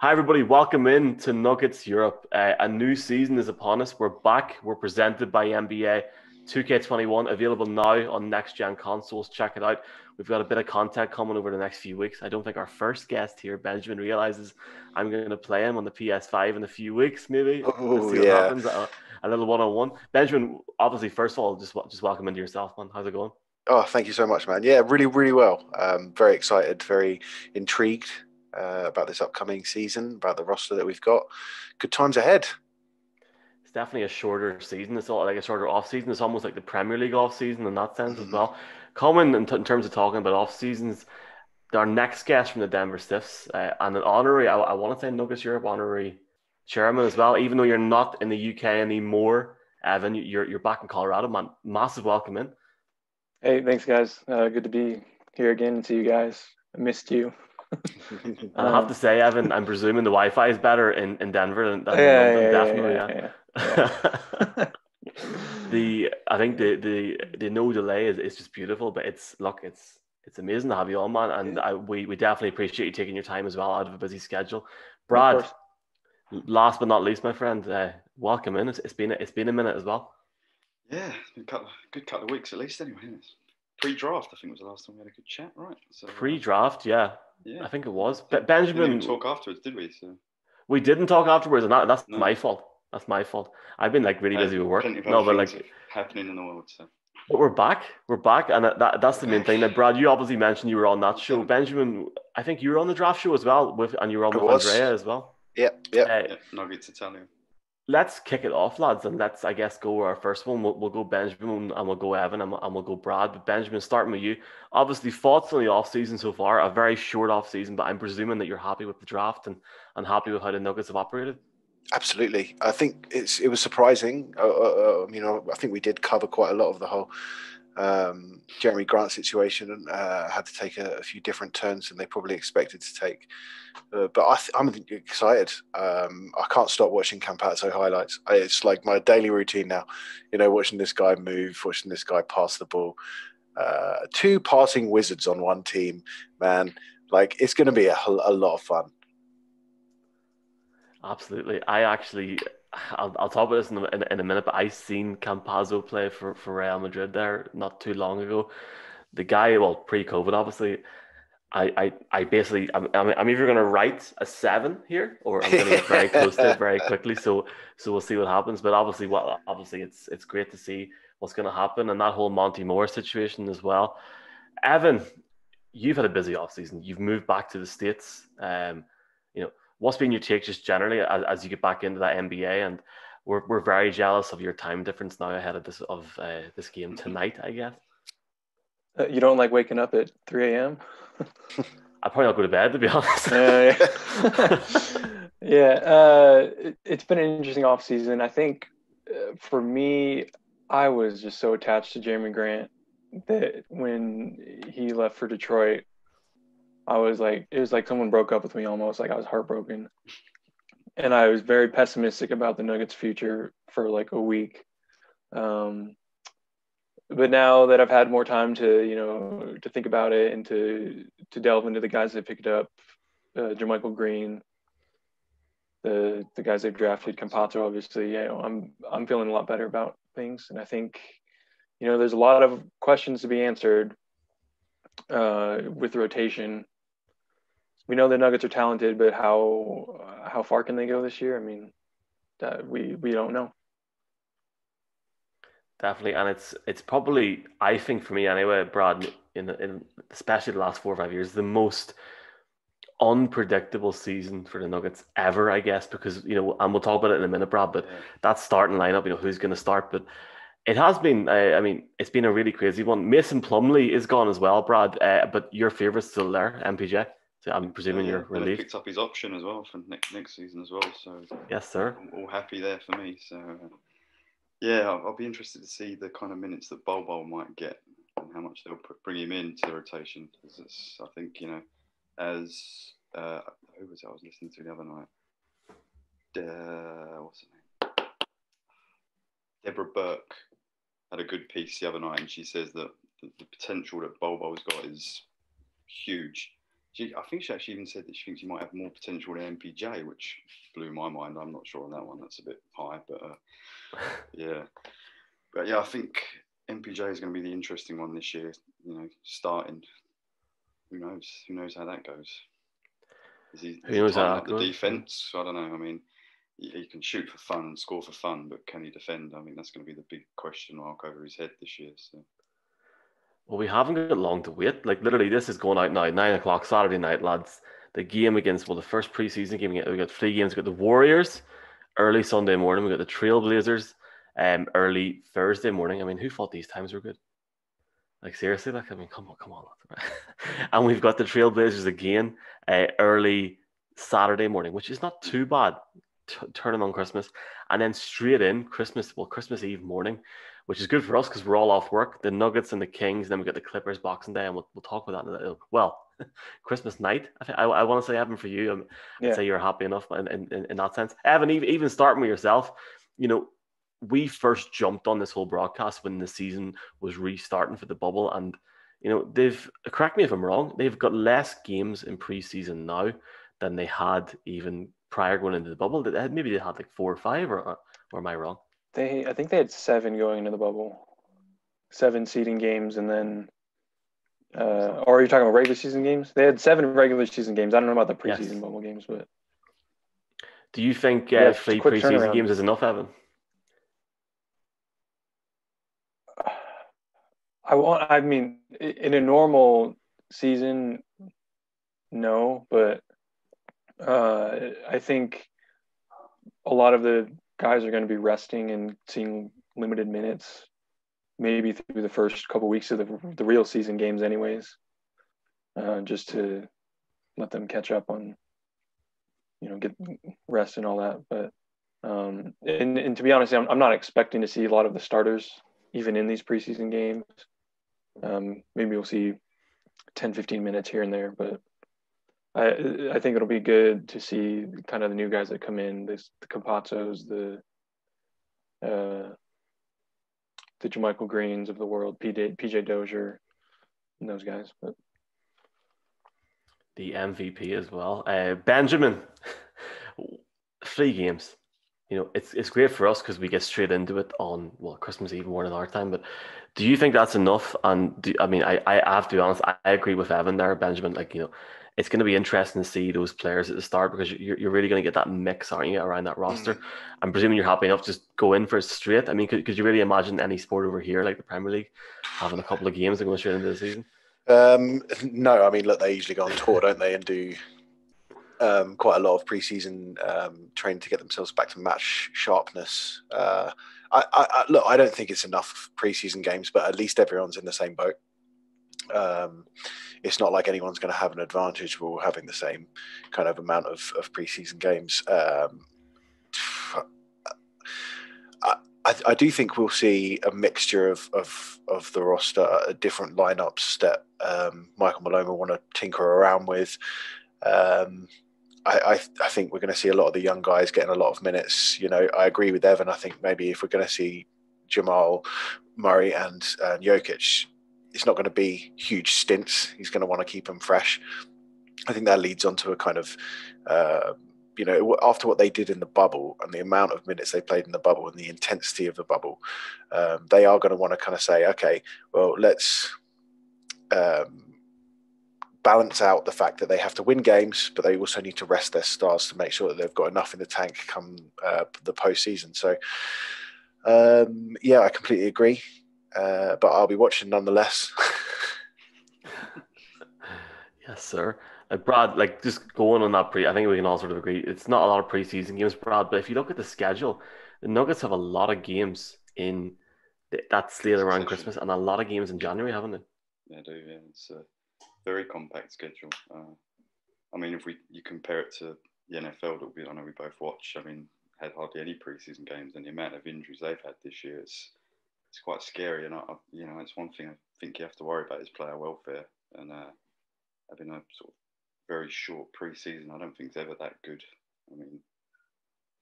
Hi, everybody. Welcome in to Nuggets Europe. A new season is upon us. We're back. We're presented by NBA 2K21, available now on next gen consoles. Check it out. We've got a bit of content coming over the next few weeks. I don't think our first guest here, Benjamin, realizes I'm going to play him on the PS5 in a few weeks, maybe. Let's Oh see what yeah. happens. A little one-on-one. Benjamin, obviously, first of all, just welcome into yourself, man. How's it going? Oh, thank you so much, man. Yeah, really, really well. Very excited, very intrigued about this upcoming season, about the roster that we've got. Good times ahead. It's definitely a shorter season. It's all like a shorter off season. It's almost like the Premier League off season in that sense as Mhm. well. Common in terms of talking about off seasons. Our next guest from the Denver Stiffs, and an honorary, I want to say Nuggets Europe honorary chairman as well. Even though you're not in the UK anymore, Evan, you're back in Colorado, man. Massive welcome in. Hey, thanks, guys. Good to be here again and see you guys. I missed you. And I have to Um, say, Evan, I'm presuming the Wi-Fi is better in Denver than in yeah, London. yeah, Definitely, yeah, yeah. yeah, yeah, yeah. I think Yeah, the no delay is just beautiful, but it's amazing to have you on, man, and Yeah. we definitely appreciate you taking your time as well out of a busy schedule. of Brad, course. last but not least, my friend, welcome in. It's been a minute as well. Yeah, it's been good couple of weeks at least. Anyway, yes. Pre-draft, I think was the last time we had a good chat, right? So Pre-draft, yeah, yeah, I think it was. But didn't even Benjamin, talk afterwards, did we? So we didn't talk afterwards, and that's no, my fault. That's my fault. I've been like really busy with work. plenty of other No, but things like, happening in the world. So but we're back. We're back, and that's we're the main back. thing. Now, Brad, you obviously mentioned you were on that show. Done. Benjamin, I think you were on the draft show as well, and you were on It with was. Andrea as well. Yep, yep. Uh, Yeah, Nuggets Italian. let's kick it off, lads, and let's, I guess, go our first one. We'll go Benjamin, and we'll go Evan, and we'll go Brad. But Benjamin, starting with you. Obviously, thoughts on the off season so far? A very short off season, but I'm presuming that you're happy with the draft and happy with how the Nuggets have operated. Absolutely. I think it was surprising. I think we did cover quite a lot of the whole Jeremy Grant situation and had to take a few different turns than they probably expected to take. But I'm excited. I can't stop watching Campazzo highlights. It's like my daily routine now. Watching this guy move, watching this guy pass the ball. Two passing wizards on one team, man. Like it's going to be a lot of fun. Absolutely. I'll talk about this in a minute, but I seen Campazzo play for Real Madrid there not too long ago. The guy, well, pre-COVID, obviously, I basically, I'm either going to write a seven here or I'm going to get very close to it very quickly. So we'll see what happens. But obviously, it's great to see what's going to happen and that whole Monty Moore situation as well. Evan, you've had a busy off season. You've moved back to the States. What's been your take just generally as you get back into that NBA? And we're very jealous of your time difference now ahead of this game tonight, I guess. You don't like waking up at 3 a.m.? I'll probably not go to bed, to be honest. Yeah. Yeah. It's been an interesting off season. I think for me, I was just so attached to Jeremy Grant that when he left for Detroit, I was like, it was like someone broke up with me almost. Like I was heartbroken. And I was very pessimistic about the Nuggets' future for like a week. Um, but now that I've had more time to, to think about it and to delve into the guys that picked up, Jermichael Green, the guys they've drafted, Campazzo, obviously, I'm feeling a lot better about things, and I think there's a lot of questions to be answered with the rotation. We know the Nuggets are talented, but how far can they go this year? I mean, we don't know. Definitely, and it's probably, I think for me anyway, Brad, in especially the last 4 or 5 years, the most unpredictable season for the Nuggets ever, I guess, because and we'll talk about it in a minute, Brad. But Yeah. that starting lineup, who's going to start, but it has been, I mean, it's been a really crazy one. Mason Plumlee is gone as well, Brad, but your favorite's still there, MPJ. So I'm presuming Yeah, you're and they've relieved. picked up his option as well for next season as well. So Yes, sir. I'm all happy there for me. So yeah, I'll be interested to see the kind of minutes that Bol might get and how much they'll bring him into the rotation. Because I think as who was it I was listening to the other night? What's her name? Deborah Burke had a good piece the other night, and she says that the potential that Bol's got is huge. I think she actually even said that she thinks he might have more potential than MPJ, which blew my mind. I'm not sure on that one. That's a bit high, but yeah. But yeah, I think MPJ is going to be the interesting one this year. Starting. Who knows? Who knows how that goes? Is he tying up the defense? I don't know. I mean, he can shoot for fun and score for fun, but can he defend? I mean, that's going to be the big question mark over his head this year. So. Well, we haven't got long to wait. Like, literally, this is going out now, 9 o'clock Saturday night, lads. The game against, the first preseason game, we got 3 games. We got the Warriors early Sunday morning. We got the Trailblazers early Thursday morning. I mean, who thought these times were good? Like, seriously? Like, I mean, come on. And we've got the Trailblazers again early Saturday morning, which is not too bad, turning on Christmas. And then straight in Christmas Eve morning, which is good for us because we're all off work. The Nuggets and the Kings, and then we got the Clippers Boxing Day, and we'll talk about that in a little. Well, Christmas night. I want to say, Evan, for you, I'd say you're happy enough in that sense. Evan, even starting with yourself, we first jumped on this whole broadcast when the season was restarting for the bubble, and they've, correct me if I'm wrong, they've got less games in preseason now than they had even prior going into the bubble. Maybe they had like 4 or 5, or am I wrong? I think they had 7 going into the bubble, 7 seeding games, and then, or are you talking about regular season games? They had 7 regular season games. I don't know about the preseason bubble games, but do you think 3 preseason games is enough, Evan? I mean, in a normal season, no, but I think a lot of the guys are going to be resting and seeing limited minutes, maybe through the first couple of weeks of the real season games anyways, just to let them catch up on, get rest and all that. But and to be honest, I'm not expecting to see a lot of the starters even in these preseason games. Maybe we'll see 10, 15 minutes here and there, but I think it'll be good to see kind of the new guys that come in, the Campazzos, the JaMychal Greens of the world, PJ Dozier, and those guys. But the MVP as well, Benjamin. 3 games. It's great for us because we get straight into it on Christmas Eve morning our time. But do you think that's enough? And I have to be honest, I agree with Evan there, Benjamin. Like, it's going to be interesting to see those players at the start because you're really going to get that mix, aren't you, around that roster? I'm presuming you're happy enough to just go in for it straight. I mean, could you really imagine any sport over here like the Premier League having a couple of games and going straight into the season? No, I mean, look, they usually go on tour, don't they, and do quite a lot of preseason training to get themselves back to match sharpness. I don't think it's enough preseason games, but at least everyone's in the same boat. It's not like anyone's going to have an advantage for having the same kind of amount of preseason games. I do think we'll see a mixture of the roster, different lineups that Michael Malone will want to tinker around with. I think we're going to see a lot of the young guys getting a lot of minutes. I agree with Evan. I think maybe if we're going to see Jamal Murray and Jokic, it's not going to be huge stints. He's going to want to keep them fresh. I think that leads on to a kind of, after what they did in the bubble and the amount of minutes they played in the bubble and the intensity of the bubble, they are going to want to kind of say, okay, well, let's balance out the fact that they have to win games, but they also need to rest their stars to make sure that they've got enough in the tank come the postseason. So, I completely agree. But I'll be watching nonetheless. Yes, sir. Brad, just going on that I think we can all sort of agree it's not a lot of preseason games, Brad, but if you look at the schedule, the Nuggets have a lot of games in that slate around Christmas and a lot of games in January, haven't they? They do, yeah. It's a very compact schedule. I mean, if you compare it to the NFL that I know we both watch, I mean, had hardly any preseason games, and the amount of injuries they've had this year, it's quite scary. And it's one thing I think you have to worry about is player welfare, and having a sort of very short preseason, I don't think it's ever that good. I mean,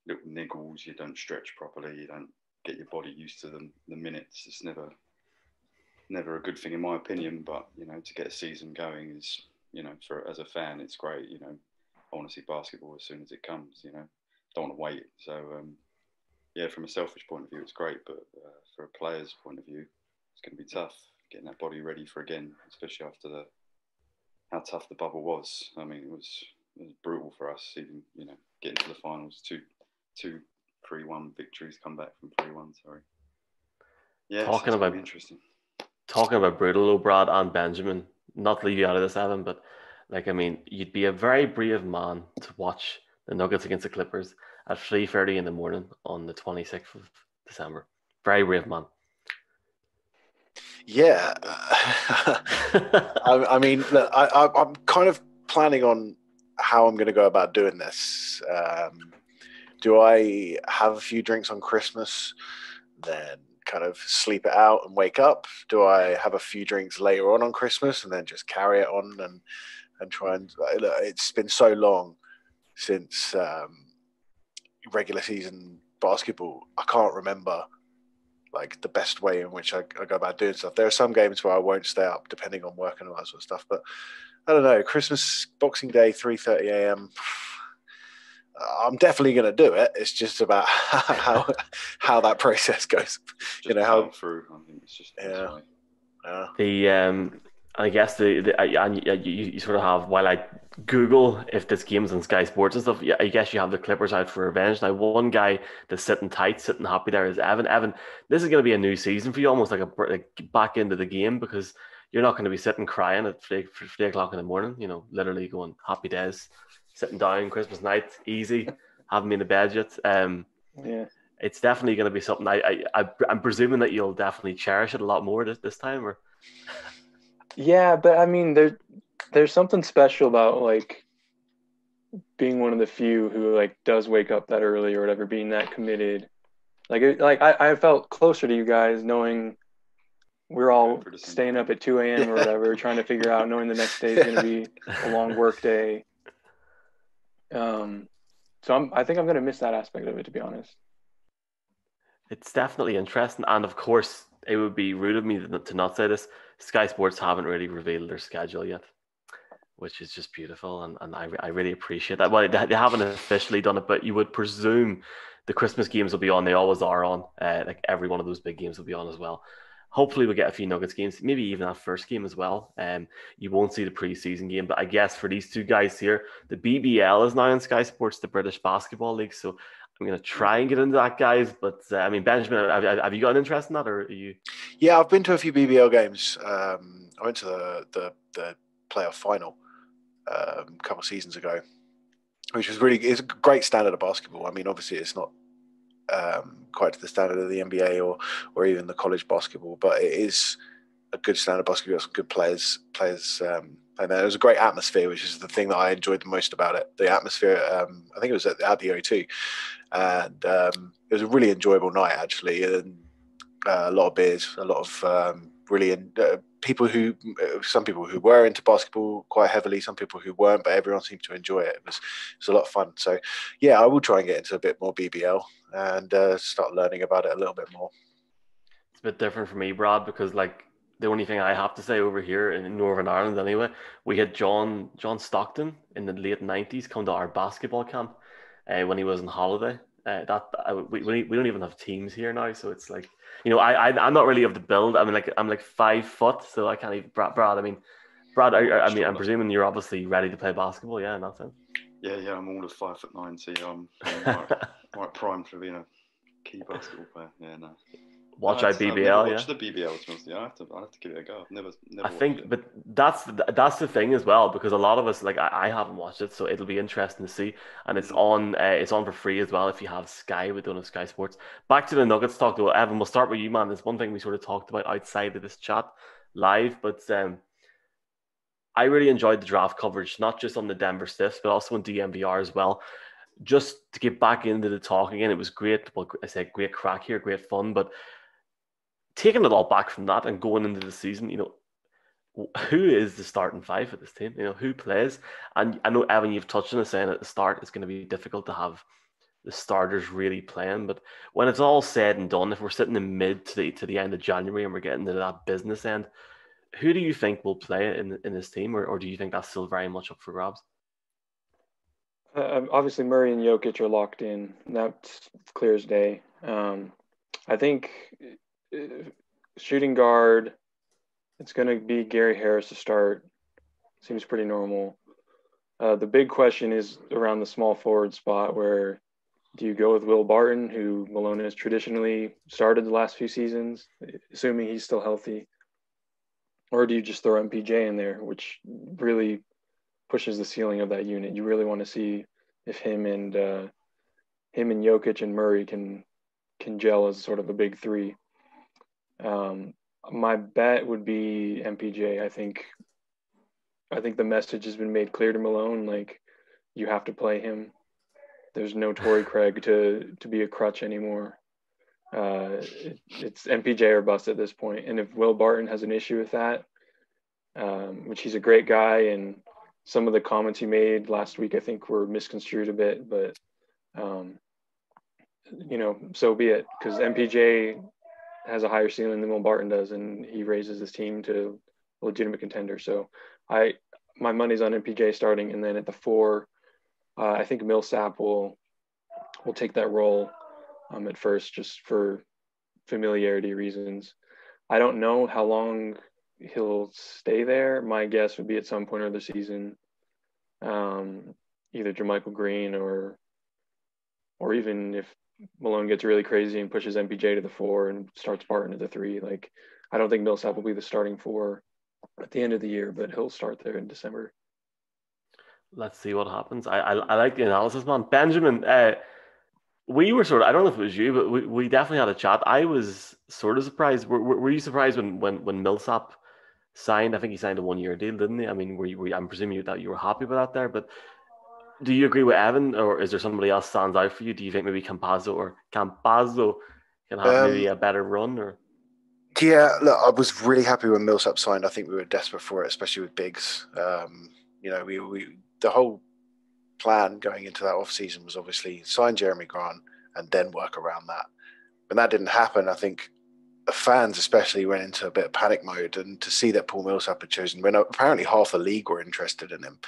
little niggles, you don't stretch properly, you don't get your body used to the minutes. It's never a good thing in my opinion. But to get a season going is as a fan, it's great. I want to see basketball as soon as it comes. Don't want to wait. So from a selfish point of view, it's great, but for a player's point of view, it's going to be tough getting that body ready for again, especially after how tough the bubble was. I mean, it was brutal for us, even getting to the finals, two 3-1 victories, come back from 3-1. Sorry. Yeah, talking about be interesting. Talking about brutal, though, Brad and Benjamin. Not to leave you out of this, Evan, but you'd be a very brave man to watch the Nuggets against the Clippers at 3:30 in the morning on the 26th of December. Very brave man. Yeah. I mean, look, I'm kind of planning on how I'm going to go about doing this. Do I have a few drinks on Christmas, then kind of sleep it out and wake up? Do I have a few drinks later on Christmas and then just carry it on and try and... It's been so long since regular season basketball. I can't remember the best way in which I go about doing stuff. There are some games where I won't stay up depending on work and all that sort of stuff, but I don't know. Christmas, Boxing Day, 3:30 a.m. I'm definitely going to do it. It's just about how that process goes. Just how through. I think it's just I guess you sort of have, while I Google if this game's on Sky Sports and stuff, I guess you have the Clippers out for revenge. Now, one guy that's sitting tight, sitting happy there is Evan. Evan, this is going to be a new season for you, almost like back into the game, because you're not going to be sitting crying at 3 o'clock in the morning, literally going happy days, sitting down Christmas night, easy, haven't been to bed yet. Yeah. It's definitely going to be something I'm presuming that you'll definitely cherish it a lot more this time, or... Yeah, but I mean, there's something special about being one of the few who does wake up that early or whatever, being that committed. I felt closer to you guys knowing we're all staying up at 2 a.m. or whatever, trying to figure out, knowing the next day is going to be a long work day. So I think I'm going to miss that aspect of it, to be honest. It's definitely interesting, and of course, it would be rude of me to not say this. Sky Sports haven't really revealed their schedule yet, which is just beautiful, and I really appreciate that. Well, they haven't officially done it, but you would presume the Christmas games will be on. They always are on. Every one of those big games will be on as well. Hopefully, we'll get a few Nuggets games, maybe even that first game as well. You won't see the preseason game, but I guess for these two guys here, the BBL is now on Sky Sports, the British Basketball League, so I'm going to try and get into that, guys. But I mean, Benjamin, have you got an interest in that, or are you? Yeah, I've been to a few BBL games. I went to the playoff final a couple of seasons ago, which was it's a great standard of basketball. I mean, obviously, it's not quite to the standard of the NBA or even the college basketball, but it is a good standard of basketball. Some good players playing there. It was a great atmosphere, which is the thing that I enjoyed the most about it. The atmosphere, I think it was at the O2, and it was a really enjoyable night, actually. And a lot of beers, a lot of some people who were into basketball quite heavily, some people who weren't, but everyone seemed to enjoy it. It was a lot of fun. So yeah, I will try and get into a bit more BBL and start learning about it a little bit more. It's a bit different for me, Brad, because the only thing I have to say over here in Northern Ireland anyway, we had John Stockton in the late 90s come to our basketball camp when he was on holiday. We don't even have teams here now, so it's I'm not really of the build. I mean, I'm 5 foot, so I can't even. Brad, I'm presuming you're obviously ready to play basketball, yeah, in that sense. Yeah, I'm all of 5'9", so I'm right primed for being a key basketball player. Yeah, no. Watch out BBL, yeah. Watch the BBL, honestly. I have to give it a go. I've never. I think, but that's the thing as well, because a lot of us, I haven't watched it, so it'll be interesting to see. And it's on for free as well if you have Sky. We don't have Sky Sports. Back to the Nuggets talk, though. Evan, we'll start with you, man. There's one thing we sort of talked about outside of this chat live, but I really enjoyed the draft coverage, not just on the Denver Stiffs, but also on DNVR as well. Just to get back into the talk again, it was great. Well, I said great crack here, great fun, but taking it all back from that and going into the season, who is the starting five for this team? Who plays? And I know, Evan, you've touched on it, saying at the start it's going to be difficult to have the starters really playing. But when it's all said and done, if we're sitting in mid to the end of January and we're getting to that business end, Who do you think will play in this team, or do you think that's still very much up for grabs? Obviously, Murray and Jokic are locked in. That's clear as day. I think uh, shooting guard, it's going to be Gary Harris to start. Seems pretty normal. The big question is around the small forward spot, where do you go with Will Barton, who Malone has traditionally started the last few seasons, assuming he's still healthy? Or do you just throw MPJ in there, which really pushes the ceiling of that unit? You really want to see if him and Jokic and Murray can gel as sort of a big three. My bet would be MPJ. I think the message has been made clear to Malone, like, you have to play him. There's no Torrey Craig to be a crutch anymore. It's MPJ or bust at this point. And if Will Barton has an issue with that, which he's a great guy, and some of the comments he made last week I think were misconstrued a bit, but so be it, because MPJ has a higher ceiling than Will Barton does, and he raises his team to a legitimate contender. So my money's on MPJ starting, and then at the 4, I think Millsap will take that role at first, just for familiarity reasons. I don't know how long he'll stay there. My guess would be at some point of the season, either JaMychal Green or even if Malone gets really crazy and pushes MPJ to the 4 and starts Barton at the 3. Like, I don't think Millsap will be the starting 4 at the end of the year, but he'll start there in December. Let's see what happens. I like the analysis, man. Benjamin, we were sort of, I don't know if it was you, but we definitely had a chat. I was sort of surprised. Were you surprised when Millsap signed? I think he signed a 1-year deal, didn't he? I mean, I'm presuming that you were happy with that there, but do you agree with Evan, or is there somebody else stands out for you? Do you think maybe Campazzo can have maybe a better run? Or yeah, look, I was really happy when Millsap signed. I think we were desperate for it, especially with bigs. We the whole plan going into that off season was obviously sign Jeremy Grant and then work around that. When that didn't happen, I think the fans especially went into a bit of panic mode, and to see that Paul Millsap had chosen, when apparently half the league were interested in him,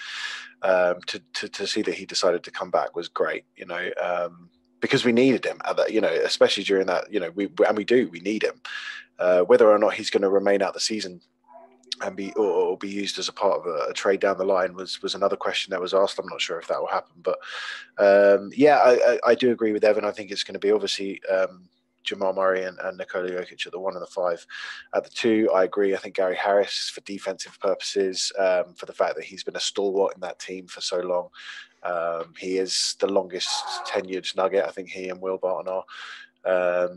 to see that he decided to come back was great, because we needed him at that, especially during that, we need him. Whether or not he's going to remain out the season and be used as a part of a trade down the line was another question that was asked. I'm not sure if that will happen, but I do agree with Evan. I think it's going to be obviously Jamal Murray and Nikola Jokic at the 1 and the 5. At the 2, I agree. I think Gary Harris, for defensive purposes, for the fact that he's been a stalwart in that team for so long. He is the longest tenured Nugget. I think he and Will Barton are.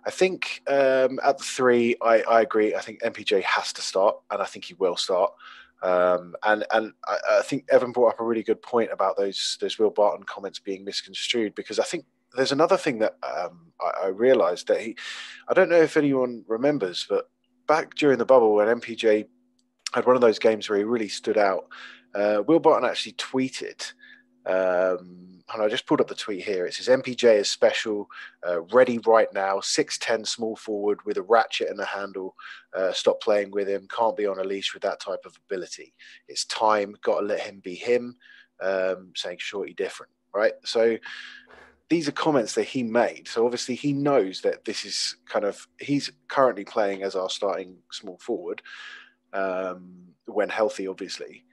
I think at the 3, I agree. I think MPJ has to start, and I think he will start. And I think Evan brought up a really good point about those Will Barton comments being misconstrued, because I think there's another thing that I realised that I don't know if anyone remembers, but back during the bubble when MPJ had one of those games where he really stood out, Will Barton actually tweeted, and I just pulled up the tweet here. It says, MPJ is special, ready right now, 6'10", small forward with a ratchet in the handle. Stop playing with him. Can't be on a leash with that type of ability. It's time. Got to let him be him. Saying shorty different, right? So these are comments that he made. So obviously he knows that this is he's currently playing as our starting small forward, when healthy, obviously.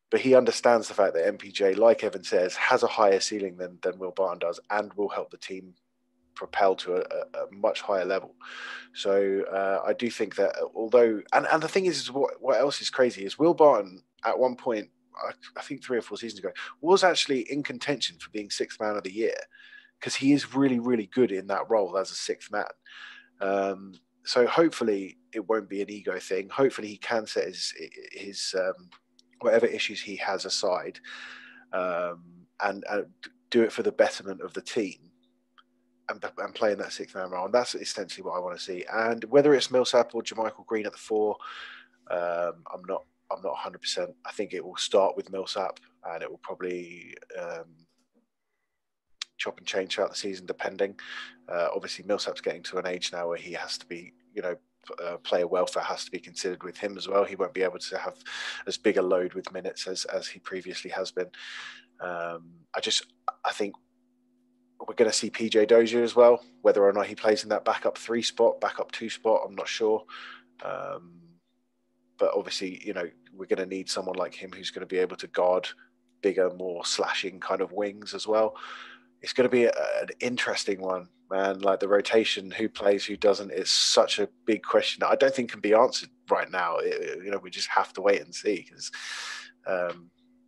But he understands the fact that MPJ, like Evan says, has a higher ceiling than Will Barton does, and will help the team propel to a much higher level. So I do think that, although, and the thing is what else is crazy is Will Barton at one point, I think 3 or 4 seasons ago, was actually in contention for being 6th man of the year, because he is really, really good in that role as a 6th man. So hopefully it won't be an ego thing. Hopefully he can set his whatever issues he has aside, and do it for the betterment of the team, and play in that 6th man role. And that's essentially what I want to see. And whether it's Millsap or JaMychal Green at the 4, I'm not 100%. I think it will start with Millsap, and it will probably chop and change throughout the season, depending. Obviously, Millsap's getting to an age now where he has to be, player welfare has to be considered with him as well. He won't be able to have as big a load with minutes as he previously has been. I think we're going to see PJ Dozier as well. Whether or not he plays in that backup 3 spot, backup 2 spot, I'm not sure. But obviously, we're going to need someone like him who's going to be able to guard bigger, more slashing kind of wings as well. It's going to be an interesting one, man. Like the rotation, who plays, who doesn't, it's such a big question that I don't think can be answered right now. We just have to wait and see, because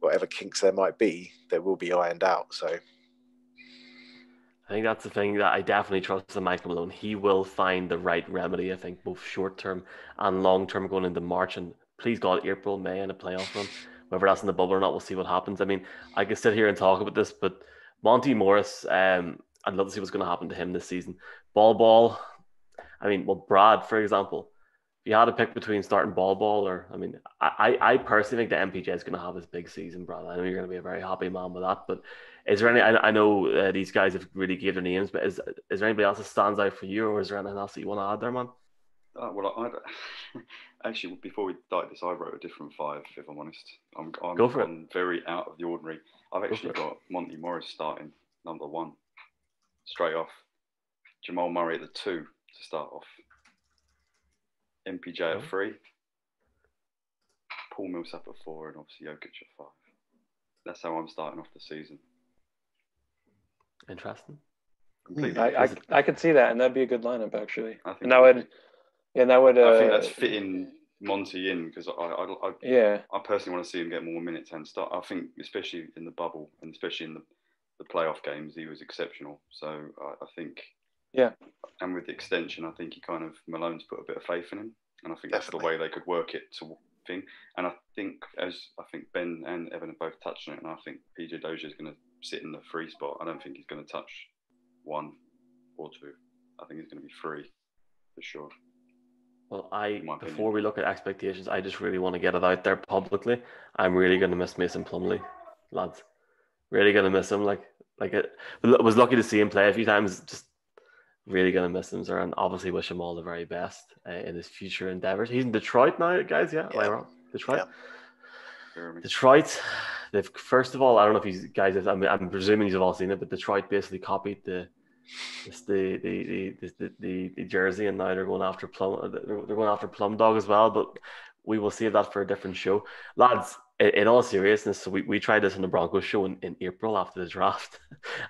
whatever kinks there might be, they will be ironed out. So I think that's the thing that I definitely trust in Michael Malone. He will find the right remedy, I think, both short term and long term going into March, and please God, April, May, and a playoff run. Whether that's in the bubble or not, we'll see what happens. I mean, I could sit here and talk about this, but Monty Morris, I'd love to see what's going to happen to him this season. Ball. I mean, well, Brad, for example, if you had to pick between starting Ball or, I mean, I personally think the MPJ is going to have his big season, Brad. I know you're going to be a very happy man with that, but is there any? I know these guys have really gave their names, but is there anybody else that stands out for you, or is there anything else that you want to add there, man? Well, actually, before we started this, I wrote a different 5. If I'm honest, I'm Go for it. very out of the ordinary. I've actually got Monty Morris starting number 1, straight off. Jamal Murray at the 2 to start off. MPJ at 3. Paul Millsap at 4, and obviously Jokic at 5. That's how I'm starting off the season. Interesting. I could see that, and that'd be a good lineup actually. I think and that would. I think that's fitting Monty in, because I personally want to see him get more minutes and start. I think especially in the bubble and especially in the playoff games, he was exceptional. So I think, and with the extension, I think he kind of, Malone's put a bit of faith in him, and I think that's the way they could work it to thing. And I think, as Ben and Evan have both touched on it, and I think PJ Dozier is going to sit in the 3 spot. I don't think he's going to touch 1 or 2. I think he's going to be 3 for sure. Well, before we look at expectations, I just really want to get it out there publicly. I'm really going to miss Mason Plumlee, lads. Really going to miss him. I was lucky to see him play a few times. Just really going to miss him, sir, and obviously wish him all the very best in his future endeavors. He's in Detroit now, guys. Yeah, am I wrong? Detroit. Yeah. Detroit. They've, first of all, I don't know if you guys. I'm presuming you've all seen it, but Detroit basically copied the jersey, and now they're going after Plum Dog as well. But we will save that for a different show, lads. In all seriousness, so we tried this on the Broncos show in April after the draft,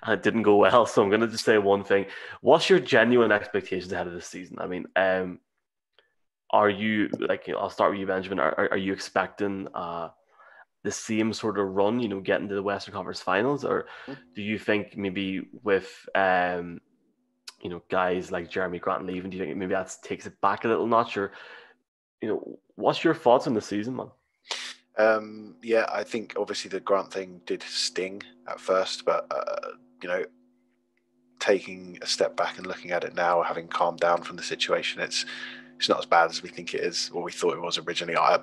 and it didn't go well. So I'm going to just say one thing: what's your genuine expectations ahead of this season? I mean, are you I'll start with you, Benjamin. Are you expecting the same sort of run, getting to the Western Conference Finals, or do you think maybe with guys like Jeremy Grant leaving, do you think maybe that takes it back a little notch, or what's your thoughts on the season, man? I think obviously the Grant thing did sting at first, but taking a step back and looking at it now, having calmed down from the situation, it's not as bad as we think it is, or we thought it was originally. I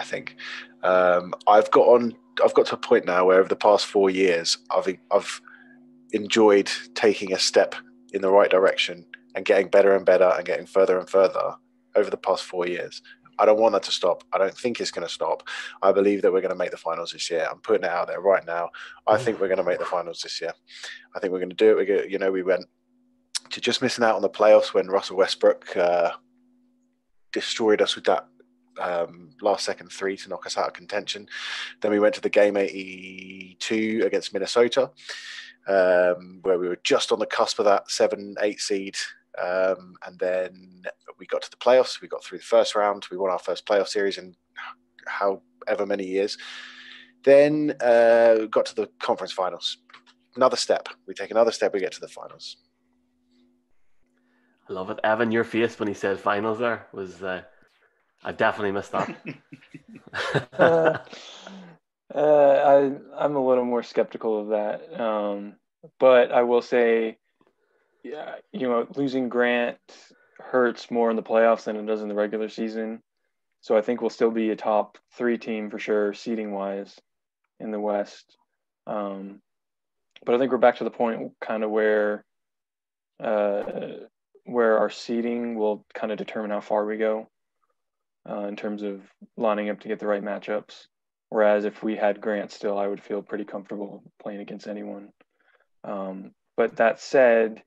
think I've got to a point now where over the past 4 years, I've enjoyed taking a step in the right direction and getting better and better and getting further and further over the past 4 years. I don't want that to stop. I don't think it's going to stop. I believe that we're going to make the finals this year. I'm putting it out there right now. I think we're going to make the finals this year. I think we're going to do it. We went to just missing out on the playoffs when Russell Westbrook destroyed us with that last second 3 to knock us out of contention. Then we went to the game 82 against Minnesota, where we were just on the cusp of that 7-8 seed. And then we got to the playoffs. We got through the first round. We won our first playoff series in however many years. Then got to the conference finals. Another step. We take another step. We get to the finals. I love it. Evan, your face when he said finals there was... I definitely missed that. I'm a little more skeptical of that. But I will say, losing Grant hurts more in the playoffs than it does in the regular season. So I think we'll still be a top 3 team for sure, seeding wise, in the West. But I think we're back to the point kind of where where our seeding will kind of determine how far we go in terms of lining up to get the right matchups. Whereas if we had Grant still, I would feel pretty comfortable playing against anyone. But that said,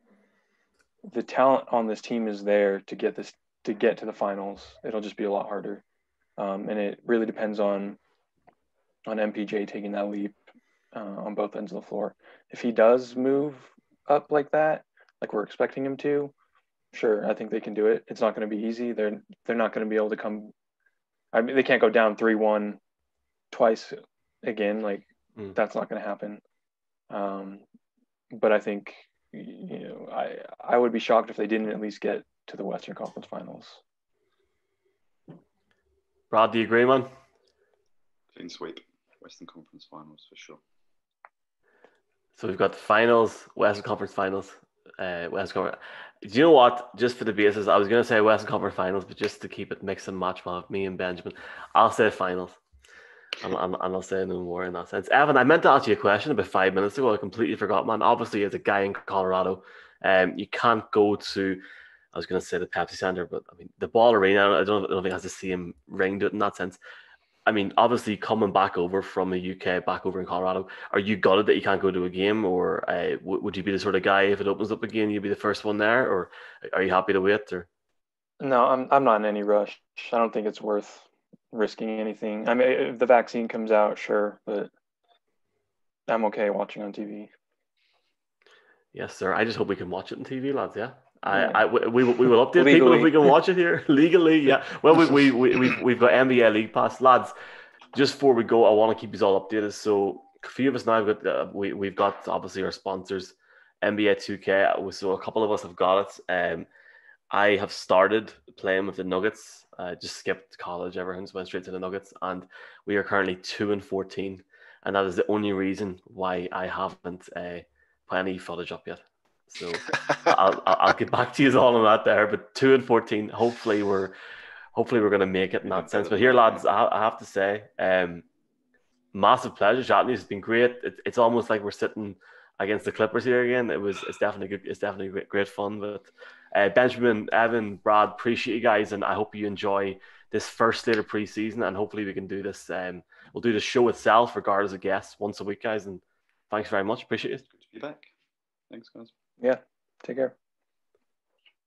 the talent on this team is there to get to the finals. It'll just be a lot harder, and it really depends on MPJ taking that leap on both ends of the floor. If he does move up like that, like we're expecting him to, sure, I think they can do it. It's not going to be easy. They're not going to be able to come. I mean, they can't go down 3-1 twice again. Like that's not going to happen. But I think, I would be shocked if they didn't at least get to the Western Conference Finals. Brad, do you agree, man? Clean sweep, Western Conference Finals for sure. So we've got the finals, Western Conference Finals, Western Conference. Do you know what? Just for the basis, I was going to say Western Conference Finals, but just to keep it mix and match with me and Benjamin, I'll say finals. And I'll say no more in that sense. Evan, I meant to ask you a question about 5 minutes ago. I completely forgot, man. Obviously, as a guy in Colorado, you can't go to, I was going to say the Pepsi Center, but I mean, the Ball Arena, I don't think it has the same ring to it in that sense. I mean, obviously, coming back over from the UK, back over in Colorado, are you gutted that you can't go to a game? Or would you be the sort of guy, if it opens up again, you'd be the first one there? Or are you happy to wait? Or No, I'm not in any rush. I don't think it's worth risking anything. I mean, if the vaccine comes out, sure, but I'm okay watching on TV. Yes, sir. I just hope we can watch it on TV, lads. Yeah. Yeah. We will update people if we can watch it here legally. Yeah. Well, we've got NBA League Pass, lads. Just before we go, I want to keep you all updated. So a few of us now have got we've got obviously our sponsors, NBA 2K. So a couple of us have got it. I have started playing with the Nuggets. I just skipped college, everything, went straight to the Nuggets, and we are currently 2-14, and that is the only reason why I haven't put any footage up yet. So I'll get back to you all on that there. But 2-14, hopefully we're going to make it in that sense. But here, lads, I have to say, massive pleasure chatting to you. It's been great. It's almost like we're sitting against the Clippers here again. It's definitely good. It's definitely great fun. But Benjamin, Evan, Brad, appreciate you guys, and I hope you enjoy this first slate of preseason. And hopefully we can do this. We'll do the show itself, regardless of guests, once a week, guys. And thanks very much. Appreciate it. Good to be back. Thanks, guys. Yeah. Take care.